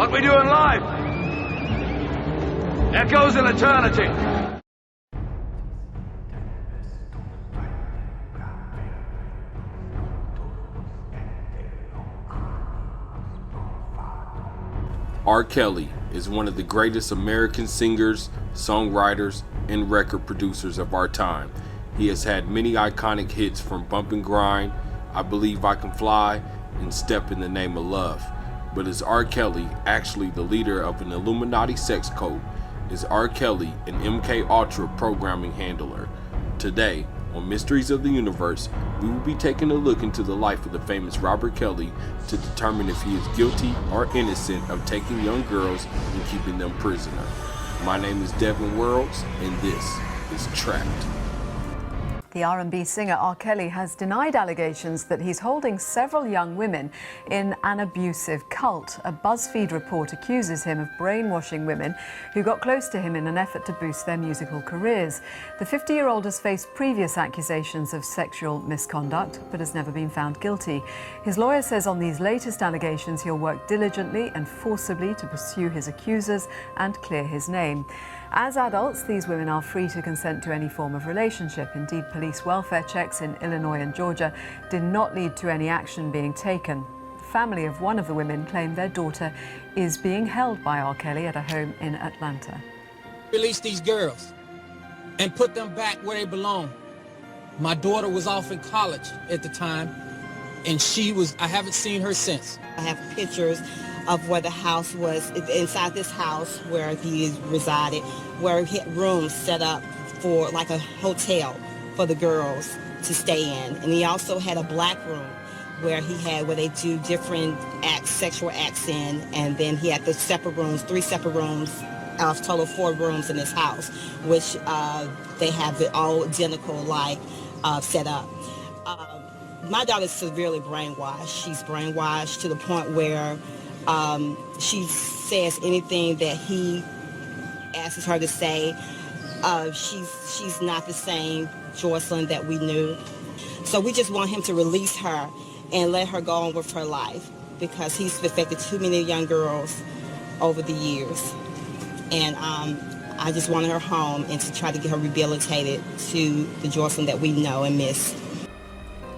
What we do in life echoes in eternity. R.Kelly is one of the greatest American singers, songwriters, and record producers of our time. He has had many iconic hits from Bump and Grind, I Believe I Can Fly, and Step in the Name of Love. But is R.Kelly actually the leader of an Illuminati sex cult? Is R.Kelly an MK Ultra programming handler? Today, on Mysteries of the Universe, we will be taking a look into the life of the famous Robert Kelly to determine if he is guilty or innocent of taking young girls and keeping them prisoner. My name is Devin Worlds, and this is Trapped. The R&B singer R.Kelly has denied allegations that he's holding several young women in an abusive cult. A BuzzFeed report accuses him of brainwashing women who got close to him in an effort to boost their musical careers. The 50-year-old has faced previous accusations of sexual misconduct, but has never been found guilty. His lawyer says on these latest allegations he'll work diligently and forcibly to pursue his accusers and clear his name. As adults, these women are free to consent to any form of relationship. Indeed, police welfare checks in Illinois and Georgia did not lead to any action being taken. The family of one of the women claimed their daughter is being held by R. Kelly at a home in Atlanta. Release these girls and put them back where they belong. My daughter was off in college at the time, and I haven't seen her since. I have pictures of where the house was, inside this house where he resided, where he had rooms set up for like a hotel for the girls to stay in. And he also had a black room where they do different acts, sexual acts in, and then he had the separate rooms, 3 separate rooms, a total of 4 rooms in this house, which they have it all identical set up. My daughter is severely brainwashed. She's brainwashed to the point where she says anything that he asks her to say. She's not the same Jocelyn that we knew. So we just want him to release her and let her go on with her life, because he's affected too many young girls over the years. And I just want her home and to try to get her rehabilitated to the Jocelyn that we know and miss.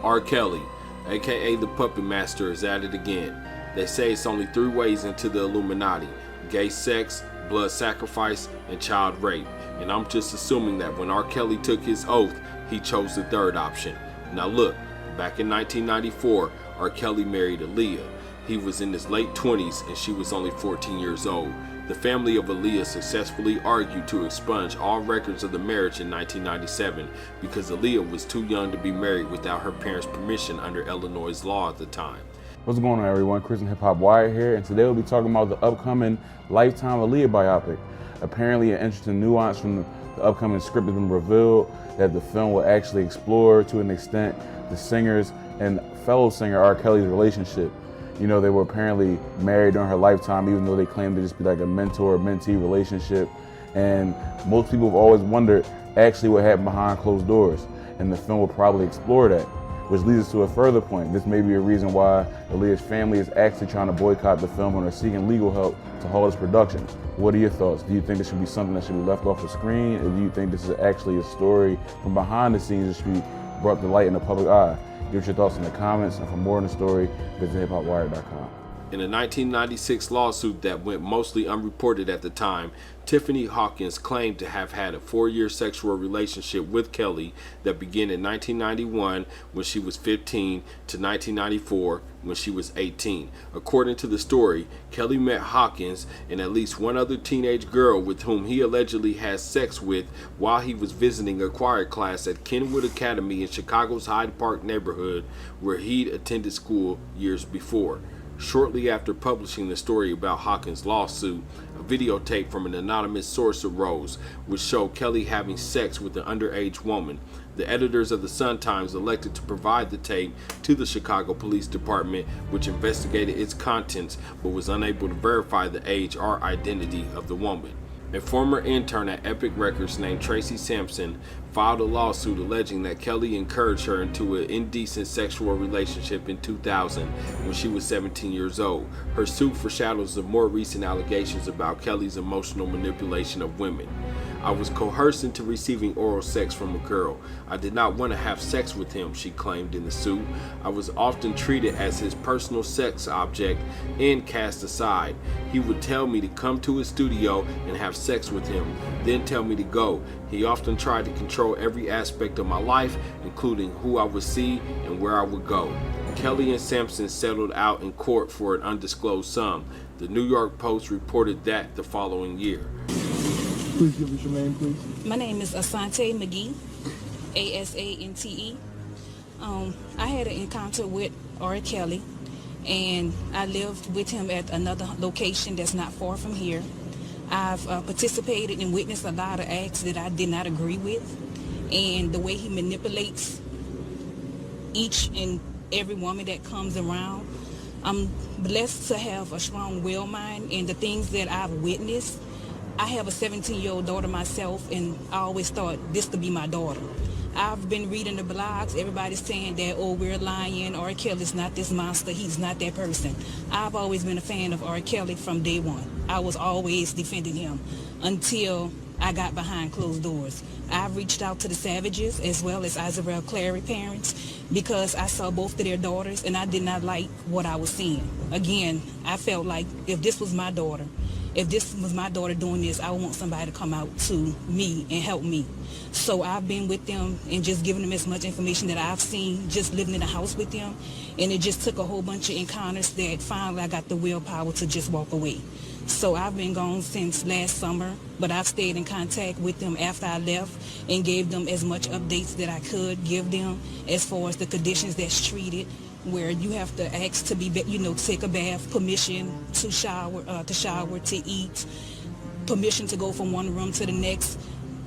R. Kelly, aka the Puppet Master, is at it again. They say it's only 3 ways into the Illuminati: gay sex, blood sacrifice, and child rape. And I'm just assuming that when R. Kelly took his oath, he chose the 3rd option. Now look, back in 1994, R. Kelly married Aaliyah. He was in his late 20s and she was only 14 years old. The family of Aaliyah successfully argued to expunge all records of the marriage in 1997 because Aaliyah was too young to be married without her parents' permission under Illinois' law at the time. What's going on, everyone? Christian Hip Hop Wire here, and today we'll be talking about the upcoming Lifetime Aaliyah biopic. Apparently, an interesting nuance from the upcoming script has been revealed that the film will actually explore, to an extent, the singer's and fellow singer R. Kelly's relationship. You know, they were apparently married during her lifetime, even though they claimed to just be like a mentor-mentee relationship. And most people have always wondered actually what happened behind closed doors, and the film will probably explore that. Which leads us to a further point. This may be a reason why Aaliyah's family is actually trying to boycott the film and are seeking legal help to halt its production. What are your thoughts? Do you think this should be something that should be left off the screen, or do you think this is actually a story from behind the scenes that should be brought to light in the public eye? Give us your thoughts in the comments, and for more on the story, visit hiphopwire.com. In a 1996 lawsuit that went mostly unreported at the time, Tiffany Hawkins claimed to have had a 4-year sexual relationship with Kelly that began in 1991 when she was 15 to 1994 when she was 18. According to the story, Kelly met Hawkins and at least one other teenage girl with whom he allegedly had sex with while he was visiting a choir class at Kenwood Academy in Chicago's Hyde Park neighborhood, where he'd attended school years before. Shortly after publishing the story about Hawkins' lawsuit, a videotape from an anonymous source arose, which showed Kelly having sex with an underage woman. The editors of the Sun-Times elected to provide the tape to the Chicago Police Department, which investigated its contents but was unable to verify the age or identity of the woman. A former intern at Epic Records named Tracy Sampson filed a lawsuit alleging that Kelly encouraged her into an indecent sexual relationship in 2000 when she was 17 years old. Her suit foreshadows the more recent allegations about Kelly's emotional manipulation of women. I was coerced into receiving oral sex from a girl. I did not want to have sex with him, she claimed in the suit. I was often treated as his personal sex object and cast aside. He would tell me to come to his studio and have sex with him, then tell me to go. He often tried to control every aspect of my life, including who I would see and where I would go. Kelly and Sampson settled out in court for an undisclosed sum. The New York Post reported that the following year. Please give us your name, please. My name is Asante McGee, A-S-A-N-T-E. I had an encounter with R.Kelly, and I lived with him at another location that's not far from here. I've participated and witnessed a lot of acts that I did not agree with, and the way he manipulates each and every woman that comes around. I'm blessed to have a strong will mind, and the things that I've witnessed. I have a 17-year-old daughter myself, and I always thought this to be my daughter. I've been reading the blogs. Everybody's saying that, oh, we're lying. R. Kelly's not this monster. He's not that person. I've always been a fan of R. Kelly from day one. I was always defending him until I got behind closed doors. I've reached out to the Savages as well as Isabel Clary parents because I saw both of their daughters, and I did not like what I was seeing. Again, I felt like if this was my daughter doing this, I would want somebody to come out to me and help me. So I've been with them and just giving them as much information that I've seen just living in the house with them. And it just took a whole bunch of encounters that finally I got the willpower to just walk away. So I've been gone since last summer, but I've stayed in contact with them after I left and gave them as much updates that I could give them as far as the conditions that's treated, where you have to ask to be, take a bath, permission to shower, to eat, permission to go from one room to the next.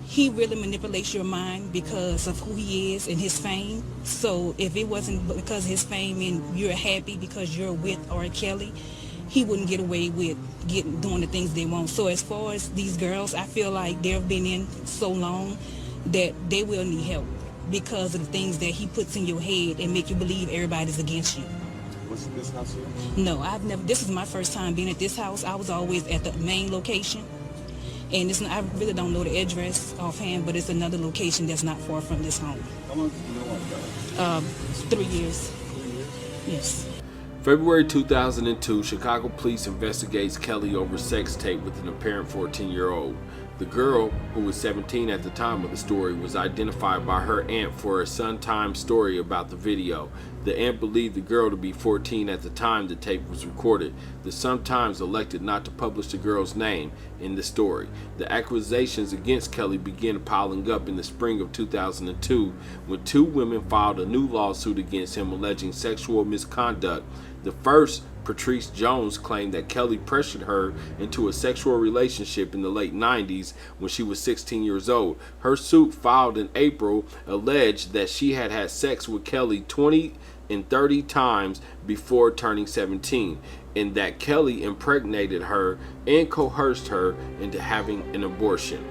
He really manipulates your mind because of who he is and his fame. So if it wasn't because of his fame and you're happy because you're with R. Kelly, he wouldn't get away with doing the things they want. So as far as these girls, I feel like they've been in so long that they will need help, because of the things that he puts in your head and make you believe everybody's against you. Was this house here? No, I've never. This is my first time being at this house. I was always at the main location, and I really don't know the address offhand, but it's another location that's not far from this home. How long did you know about it? 3 years. 3 years? Yes. February 2002, Chicago police investigates Kelly over sex tape with an apparent 14-year-old. The girl, who was 17 at the time of the story, was identified by her aunt for a Sun-Times story about the video. The aunt believed the girl to be 14 at the time the tape was recorded. The Sun-Times elected not to publish the girl's name in the story. The accusations against Kelly began piling up in the spring of 2002 when 2 women filed a new lawsuit against him alleging sexual misconduct. The first, Patrice Jones, claimed that Kelly pressured her into a sexual relationship in the late 90s when she was 16 years old. Her suit, filed in April, alleged that she had had sex with Kelly 20 and 30 times before turning 17, and that Kelly impregnated her and coerced her into having an abortion.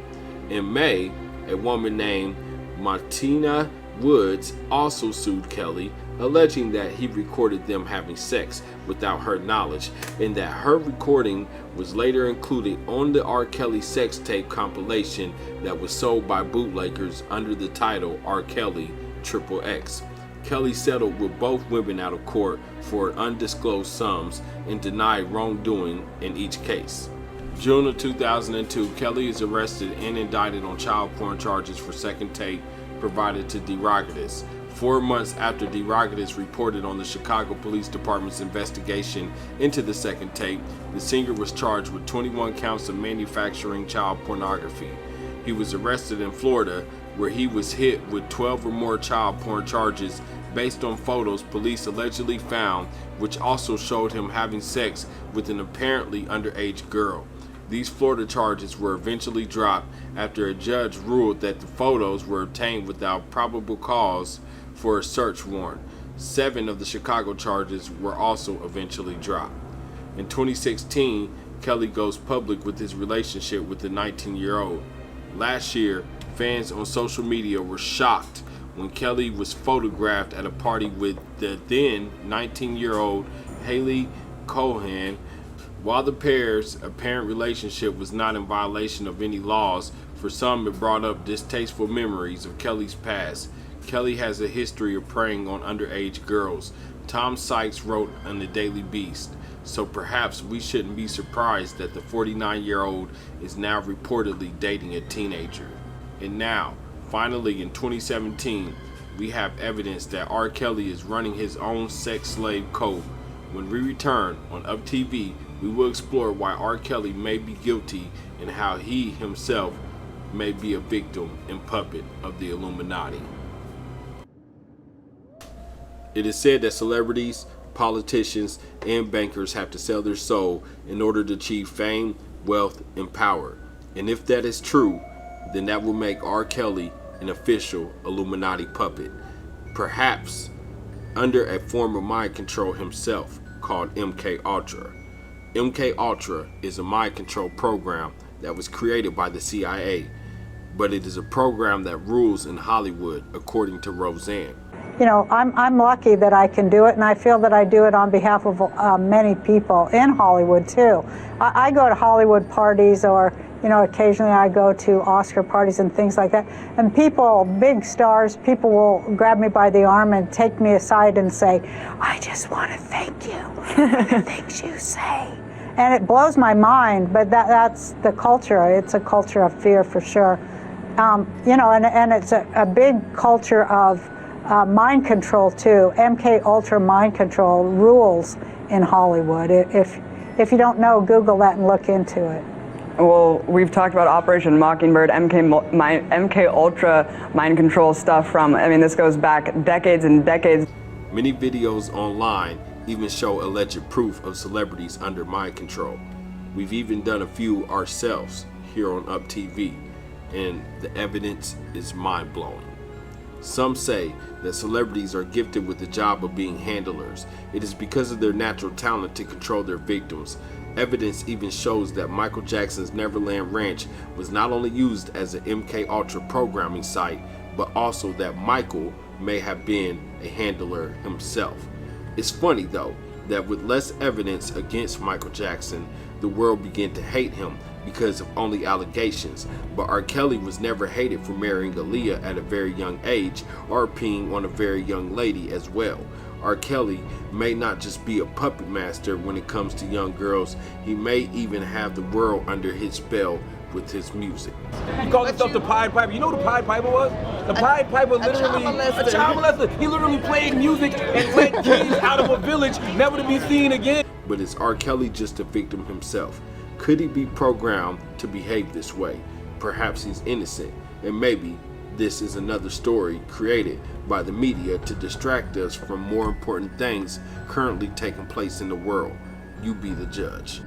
In May, a woman named Martina Woods also sued Kelly, alleging that he recorded them having sex without her knowledge, and that her recording was later included on the R. Kelly sex tape compilation that was sold by bootleggers under the title R. Kelly XXX. Kelly settled with both women out of court for undisclosed sums and denied wrongdoing in each case. June of 2002, Kelly is arrested and indicted on child porn charges for second tape provided to DeRogatis. 4 months after DeRogatis reported on the Chicago Police Department's investigation into the second tape, the singer was charged with 21 counts of manufacturing child pornography. He was arrested in Florida, where he was hit with 12 or more child porn charges based on photos police allegedly found, which also showed him having sex with an apparently underage girl. These Florida charges were eventually dropped after a judge ruled that the photos were obtained without probable cause for a search warrant. 7 of the Chicago charges were also eventually dropped. In 2016, Kelly goes public with his relationship with the 19-year-old. Last year, fans on social media were shocked when Kelly was photographed at a party with the then 19-year-old Haley Cohen. While the pair's apparent relationship was not in violation of any laws, for some it brought up distasteful memories of Kelly's past. Kelly has a history of preying on underage girls, Tom Sykes wrote on the Daily Beast. So perhaps we shouldn't be surprised that the 49-year-old is now reportedly dating a teenager. And now, finally in 2017, we have evidence that R. Kelly is running his own sex slave cult. When we return on Up TV, we will explore why R. Kelly may be guilty and how he himself may be a victim and puppet of the Illuminati. It is said that celebrities, politicians, and bankers have to sell their soul in order to achieve fame, wealth, and power. And if that is true, then that will make R. Kelly an official Illuminati puppet, perhaps under a form of mind control himself called MK Ultra. MK Ultra is a mind control program that was created by the CIA, but it is a program that rules in Hollywood, according to Roseanne. You know, I'm lucky that I can do it, and I feel that I do it on behalf of many people in Hollywood too. I go to Hollywood parties, or you know, occasionally I go to Oscar parties and things like that, and people, big stars, people will grab me by the arm and take me aside and say, "I just want to thank you for the things you say." And it blows my mind, but that's the culture. It's a culture of fear for sure. You know, and it's a big culture of mind control too. MK Ultra mind control rules in Hollywood. If you don't know, Google that and look into it. Well, we've talked about Operation Mockingbird, MK Ultra mind control stuff from, I mean, this goes back decades and decades. Many videos online even show alleged proof of celebrities under mind control. We've even done a few ourselves here on Up TV, and the evidence is mind-blowing. Some say that celebrities are gifted with the job of being handlers. It is because of their natural talent to control their victims. Evidence even shows that Michael Jackson's Neverland Ranch was not only used as an MK Ultra programming site, but also that Michael may have been a handler himself. It's funny though, that with less evidence against Michael Jackson, the world began to hate him because of only allegations, but R. Kelly was never hated for marrying Aaliyah at a very young age or peeing on a very young lady as well. R. Kelly may not just be a puppet master when it comes to young girls, he may even have the world under his spell with his music. He called himself the Pied Piper. You know who the Pied Piper was? The Pied Piper literally, a child molester. He literally played music and led kids out of a village, never to be seen again. But is R. Kelly just a victim himself? Could he be programmed to behave this way? Perhaps he's innocent, and maybe this is another story created by the media to distract us from more important things currently taking place in the world. You be the judge.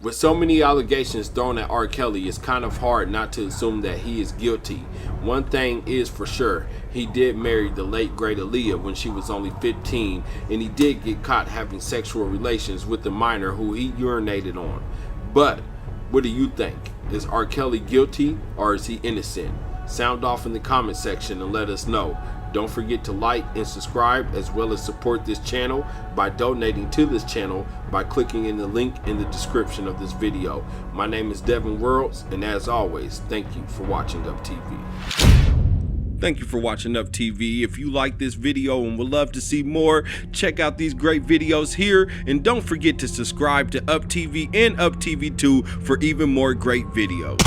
With so many allegations thrown at R. Kelly, it's kind of hard not to assume that he is guilty. One thing is for sure, he did marry the late great Aaliyah when she was only 15, and he did get caught having sexual relations with the minor who he urinated on. But what do you think? Is R. Kelly guilty or is he innocent? Sound off in the comment section and let us know. Don't forget to like and subscribe, as well as support this channel by donating to this channel by clicking in the link in the description of this video. My name is Devin Worlds, and as always, thank you for watching Up TV. Thank you for watching Up TV. If you like this video and would love to see more, check out these great videos here, and don't forget to subscribe to Up TV and Up TV 2 for even more great videos.